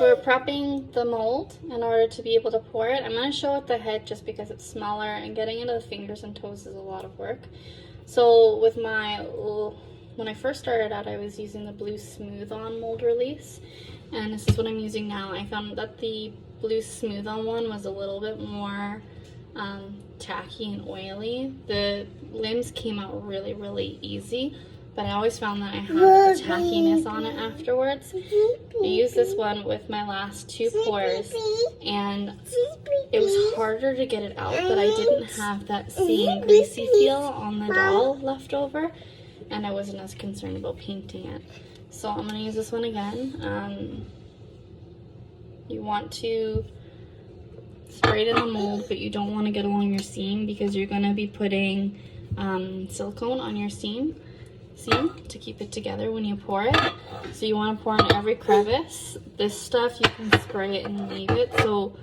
we're prepping the mold in order to be able to pour it. I'm going to show it the head just because it's smaller and getting into the fingers and toes is a lot of work. So with when I first started out, I was using the blue Smooth On mold release, and this is what I'm using now. I found that the blue Smooth On one was a little bit more tacky and oily. The limbs came out really, really easy, but I always found that I had the tackiness on it afterwards. I used this one with my last 2 pours, and it was harder to get it out, but I didn't have that same greasy feel on the doll left over, and I wasn't as concerned about painting it. So I'm going to use this one again. You want to spray it in the mold, but you don't want to get along your seam because you're going to be putting silicone on your seam to keep it together when you pour it. So you want to pour in every crevice. This stuff you can spray it and leave it. So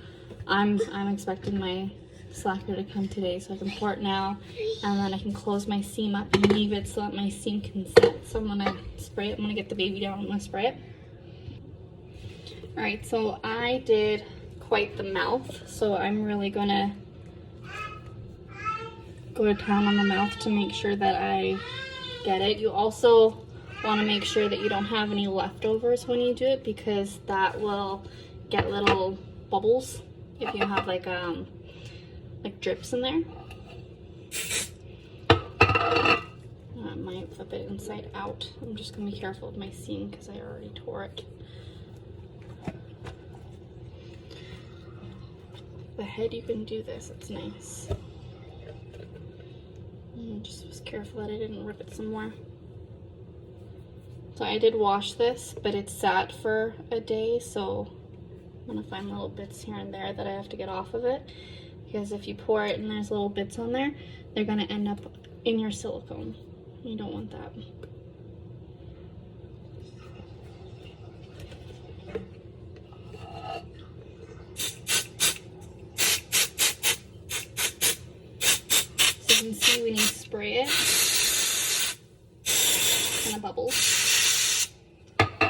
I'm expecting my slacker to come today, so I can pour it now, and then I can close my seam up and leave it so that my seam can set. So I'm gonna spray it. I'm gonna get the baby down. I'm gonna spray it. All right, so I did quite the mouth, so I'm really gonna go to town on the mouth to make sure that I get it. You also want to make sure that you don't have any leftovers when you do it, because that will get little bubbles if you have like drips in there. I might flip it inside out. I'm just gonna be careful with my seam because I already tore it. The head, you can do this, it's nice. Just was careful that I didn't rip it some more. So I did wash this, but it sat for a day, so I'm gonna find little bits here and there that I have to get off of it, because if you pour it and there's little bits on there, they're gonna end up in your silicone. You don't want that. So you can see when you spray it, it kind of bubbles.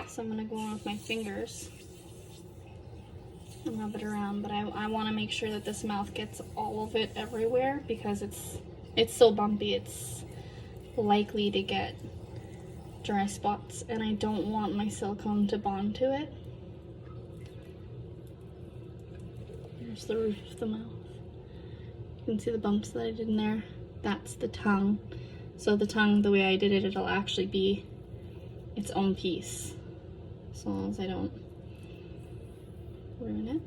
So I'm gonna go on with my fingers and rub it around, but I want to make sure that this mouth gets all of it everywhere, because it's so bumpy, it's likely to get dry spots, and I don't want my silicone to bond to it. Here's the roof of the mouth. You can see the bumps that I did in there. That's the tongue. So the tongue, the way I did it, it'll actually be its own piece, as long as I don't ruin it.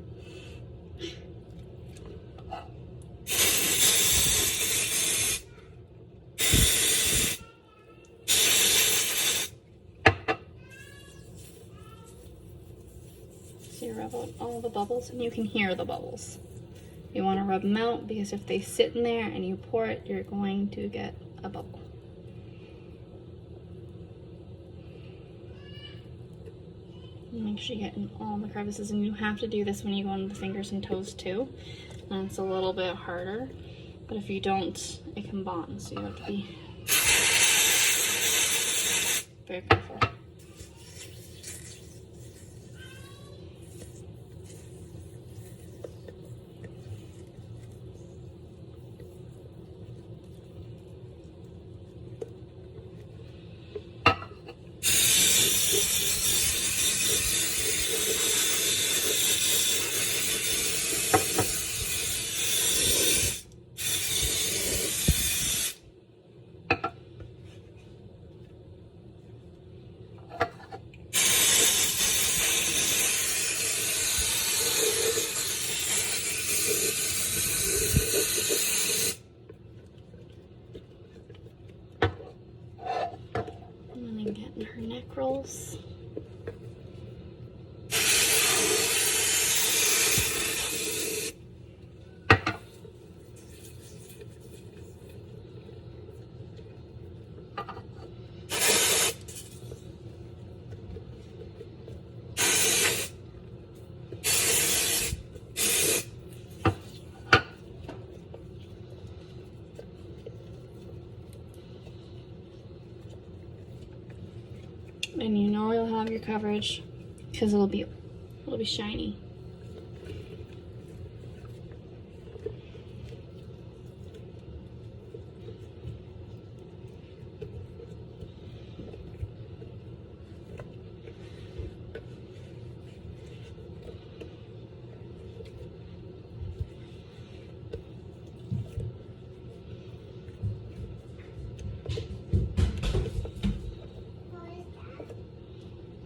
So you rub out all the bubbles, and you can hear the bubbles. You want to rub them out, because if they sit in there and you pour it, you're going to get a bubble. Make sure you get in all the crevices, and you have to do this when you go into the fingers and toes too. And it's a little bit harder, but if you don't, it can bond, so you have to be very careful. Getting her neck rolls. And you know you'll have your coverage because it'll be It'll be shiny.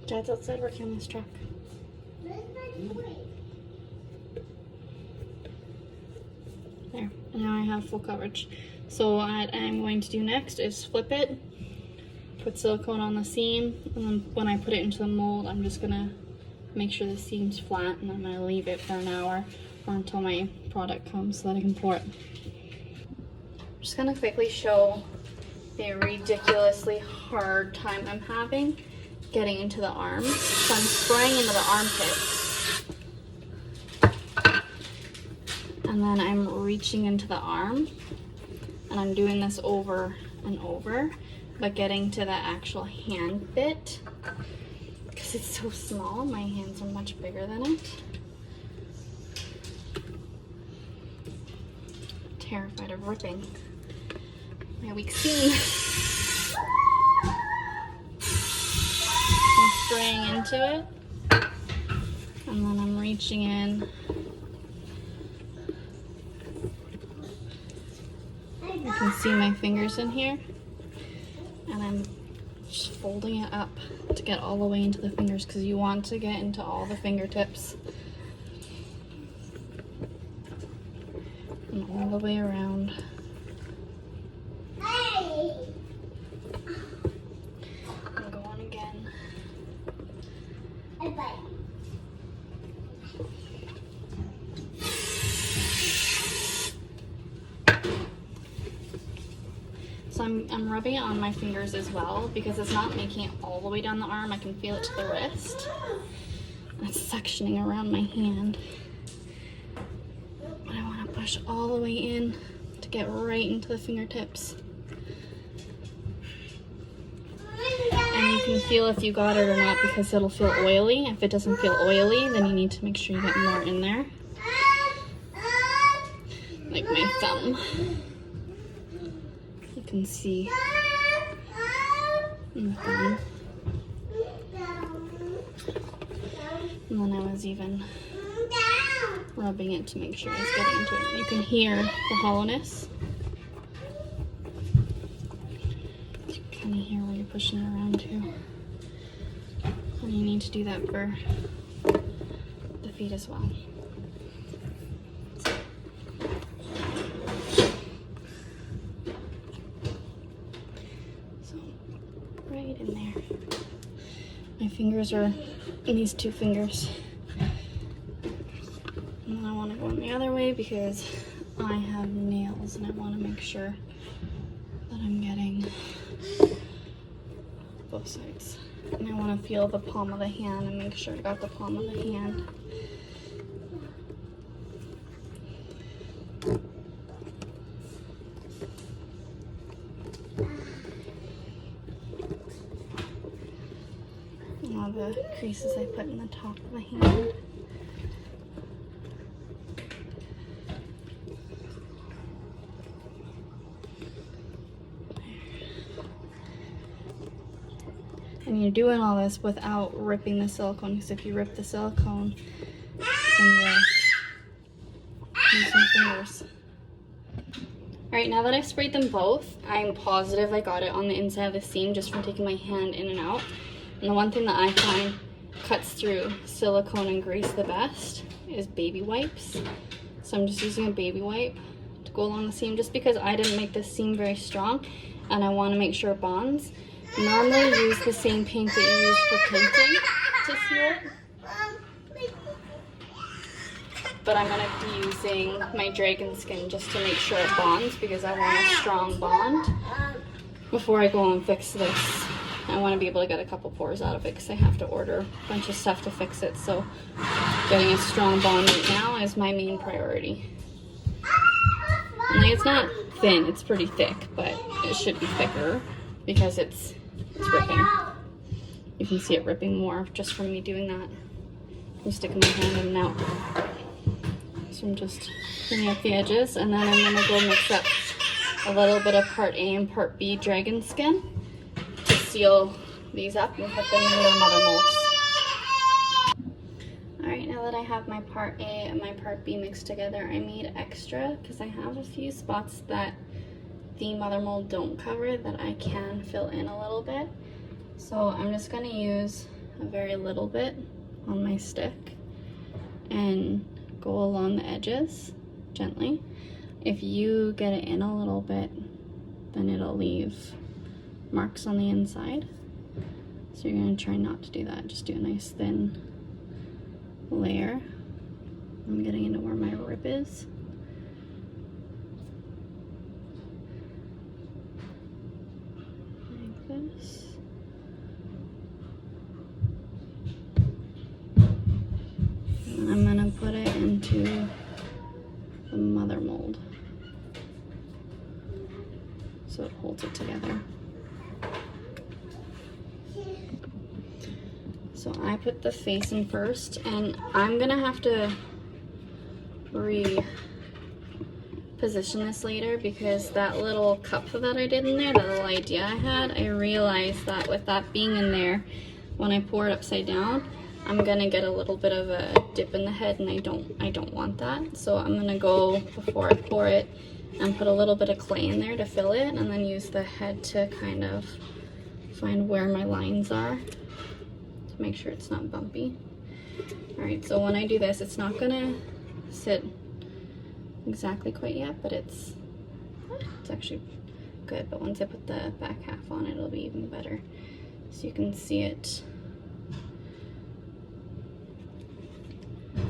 Dad's outside working on this truck. There, and now I have full coverage. So what I'm going to do next is flip it, put silicone on the seam, and then when I put it into the mold, I'm just gonna make sure the seam's flat, and I'm gonna leave it for an hour or until my product comes so that I can pour it. I'm just gonna quickly show the ridiculously hard time I'm having getting into the arms. So I'm spraying into the armpits, and then I'm reaching into the arm, and I'm doing this over and over, but getting to the actual hand bit, because it's so small, my hands are much bigger than it. I'm terrified of ripping my weak seam. I'm spraying into it, and then I'm reaching in. You can see my fingers in here, and I'm just folding it up to get all the way into the fingers, because you want to get into all the fingertips and all the way around. I'm going again. So I'm rubbing it on my fingers as well, because it's not making it all the way down the arm. I can feel it to the wrist. It's suctioning around my hand. But I want to push all the way in to get right into the fingertips. And you can feel if you got it or not, because it'll feel oily. If it doesn't feel oily, then you need to make sure you get more in there. Like my thumb. You can see in the thumb. And then I was even rubbing it to make sure I was getting into it. You can hear the hollowness. You can kind of hear where you're pushing it around too. And you need to do that for the feet as well. So, right in there. My fingers are in these two fingers. And then I want to go in the other way because I have nails and I want to make sure that I'm getting both sides. And I want to feel the palm of the hand and make sure I got the palm of the hand. And all the creases I put in the top of the hand. And you're doing all this without ripping the silicone, because if you rip the silicone, then you're losing fingers. Alright, now that I've sprayed them both, I'm positive I got it on the inside of the seam just from taking my hand in and out. And the one thing that I find cuts through silicone and grease the best is baby wipes. So I'm just using a baby wipe to go along the seam, just because I didn't make this seam very strong and I want to make sure it bonds. Normally use the same paint that you use for painting to seal it. But I'm going to be using my dragon skin just to make sure it bonds, because I want a strong bond before I go and fix this. I want to be able to get a couple pores out of it because I have to order a bunch of stuff to fix it. So getting a strong bond right now is my main priority. And like, it's not thin, it's pretty thick, but it should be thicker because it's ripping. You can see it ripping more just from me doing that. I'm sticking my hand in and out. So I'm just cleaning up the edges, and then I'm gonna go mix up a little bit of part A and part B dragon skin to seal these up and put them in their mother molds. Alright, now that I have my part A and my part B mixed together, I made extra because I have a few spots that the mother mold don't cover that I can fill in a little bit. So I'm just going to use a very little bit on my stick and go along the edges gently. If you get it in a little bit, then it'll leave marks on the inside. So you're going to try not to do that. Just do a nice thin layer. I'm getting into where my rib is. Like this. And I'm going to put it into the mother mold so it holds it together. So I put the face in first, and I'm gonna have to reposition this later because that little cup that I did in there, that little idea I had, I realized that with that being in there, when I pour it upside down, I'm gonna get a little bit of a dip in the head, and I don't want that. So I'm gonna go, before I pour it, and put a little bit of clay in there to fill it, and then use the head to kind of find where my lines are. Make sure it's not bumpy. Alright, so when I do this, it's not gonna sit exactly quite yet, but it's actually good. But once I put the back half on, it'll be even better. So you can see it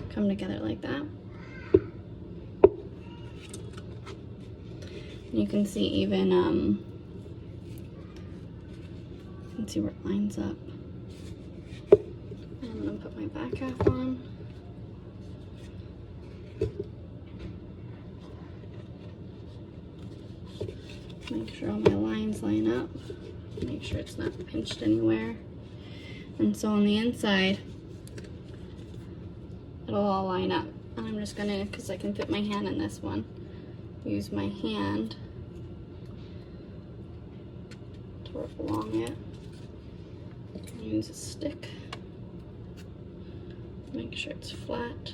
come together like that. You can see even, you can see where it lines up. I'm gonna put my back half on. Make sure all my lines line up. Make sure it's not pinched anywhere. And so on the inside, it'll all line up. And I'm just gonna, because I can fit my hand in this one, use my hand to work along it. Use a stick. Make sure it's flat.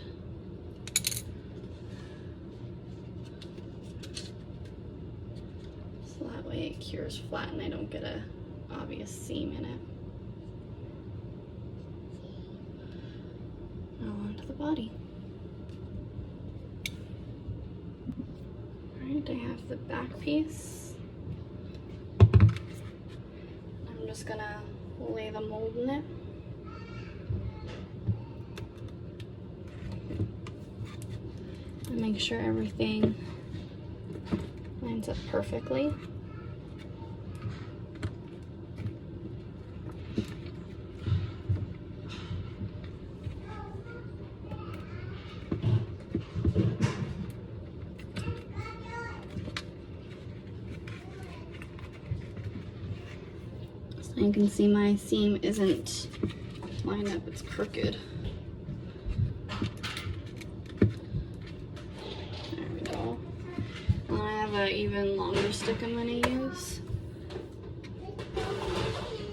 So that way it cures flat and I don't get a obvious seam in it. Now onto the body. Alright, I have the back piece. I'm just gonna lay the mold in it. And make sure everything lines up perfectly. So you can see my seam isn't lined up, it's crooked. An even longer stick I'm going to use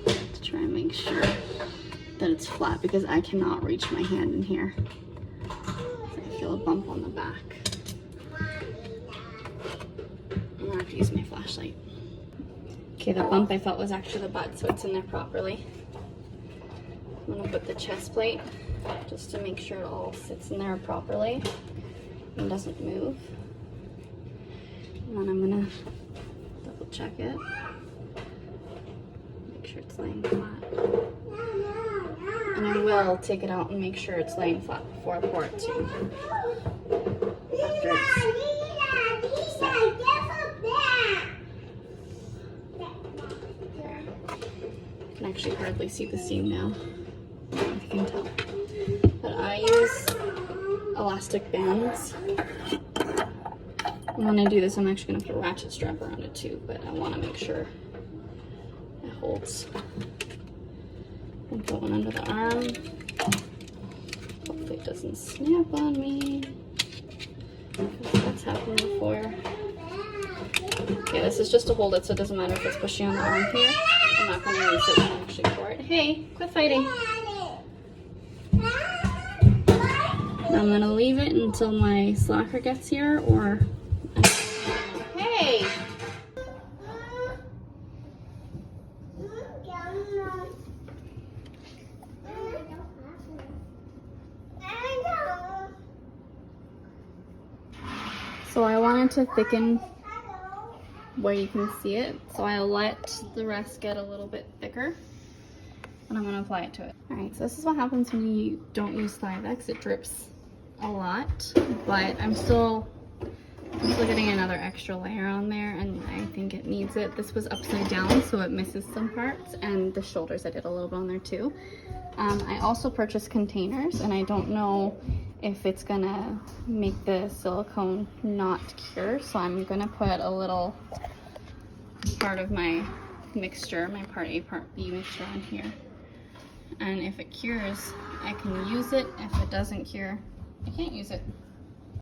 to try and make sure that it's flat because I cannot reach my hand in here. I feel a bump on the back. I'm going to have to use my flashlight. Okay, the bump I felt was actually the butt, so it's in there properly. I'm going to put the chest plate just to make sure it all sits in there properly and doesn't move. And then I'm gonna double check it. Make sure it's laying flat. And I will take it out and make sure it's laying flat before I pour it too. After it's set. There. You can actually hardly see the seam now. If you can tell. But I use elastic bands. When I do this, I'm actually going to put a ratchet strap around it too, but I want to make sure it holds. And put one under the arm, put doesn't snap on me. That's happened before. Okay, this is just to hold it so it doesn't matter if it's pushy on the arm here. I'm not going to use it when I actually pour it. Hey, quit fighting. I'm going to leave it until my slacker gets here, or... Hey! So I wanted to thicken where you can see it, so I let the rest get a little bit thicker, and I'm going to apply it to it. Alright, so this is what happens when you don't use Thivex. It drips a lot, but I'm still getting another extra layer on there, and I think it needs it. This was upside down, so it misses some parts, and the shoulders I did a little bit on there too. I also purchased containers, and I don't know if it's gonna make the silicone not cure, so I'm gonna put a little part of my mixture, my part A, part B mixture on here. And if it cures, I can use it. If it doesn't cure, I can't use it.